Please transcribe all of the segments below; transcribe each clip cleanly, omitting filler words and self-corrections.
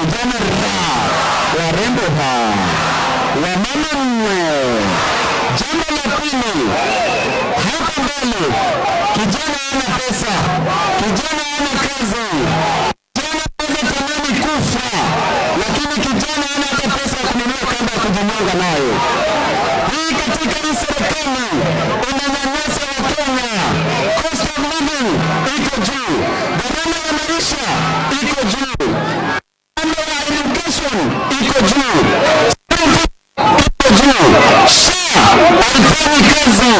vijana warembo wamama mwe. Jambo la pili, hapa mbele, kijana hana pesa, kijana hana kazi, kijana anaweza tamani kufa, lakini kijana hana hata pesa ya kununua kamba ya kujinyonga nayo. Hii katika hii serikali inanyanyasa Wakenya. Cost of living iko juu, gharama ya maisha iko juu, gharama ya education iko juu, iko juu. SHA haifanyi kazi,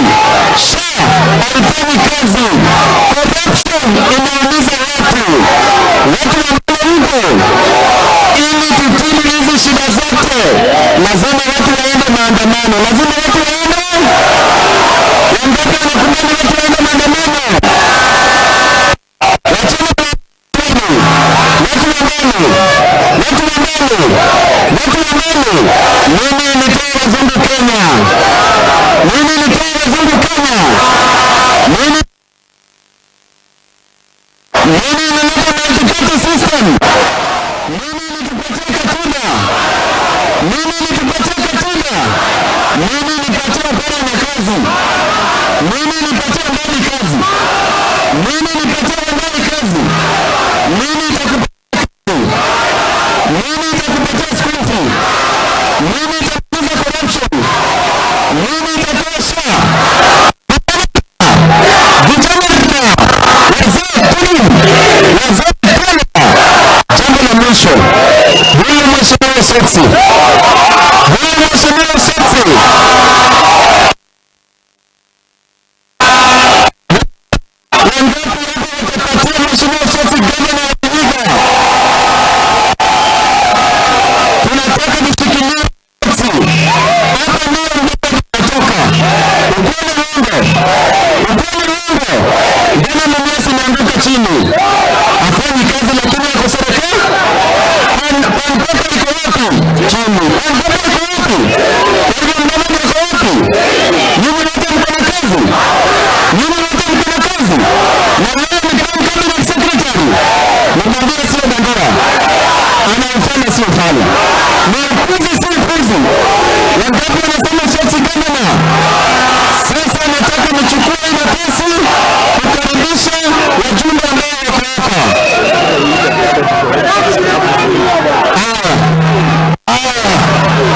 SHA haifanyi kazi. Corruption inaumiza watu wanaoigo. Ili tutili hizi shida zote, lazima watu waende maandamano, lazima watu waende. Wangapi wanakubali watu waende maandamano? Wachana watu wa ndani, watu wa ndani. Mimi nitoa wazungu Kenya, mimi nitoa wazungu Kenya, mimi nileta multi-party system, mimi nikipatia katiba, mimi nikipatia katiba, mimi nipatia para na kazi, mimi nipatia ndani kazi, mimi nipatia ndani kazi, mimi nitakupatia kazi, mimi nitakupatia school fee, mimi nitakupatia corruption, mimi nitatoa SHA. Jambo la mwisho, huyu mheshimiwa Sexy, huyu mheshimiwa Sexy, wangapi watu watapatia mheshimiwa Sexy gavana wa Vihiga? Tunataka tushikilie Sexy. Hapa ndio tunatoka. Ukweli uongo, jana mwenyezi ameanguka chini, hafanyi kazi lakini ako serikali. Panpapa iko wapi? Chini. Panpapa iko wapi? Hivyo mdamani iko wapi? Nyinyi wote mko na kazi, nyinyi wote mko na kazi, na leo ni cabinet secretary. Mwambie sio bandera, anaofanya sio fanya, ni puzi si puzi. Wangapi wanasema Sexy gavana? Sasa nataka nichukue ile pesa kukaribisha wajumbe ambao wako hapa.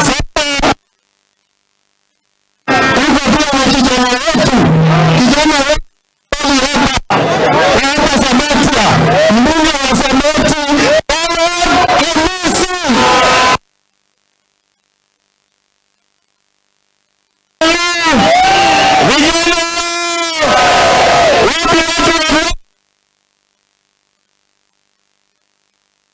Sasa tuko pia na kijana wetu hapa Sabatia, mbunge wa Saboti, Hamisi. Vijana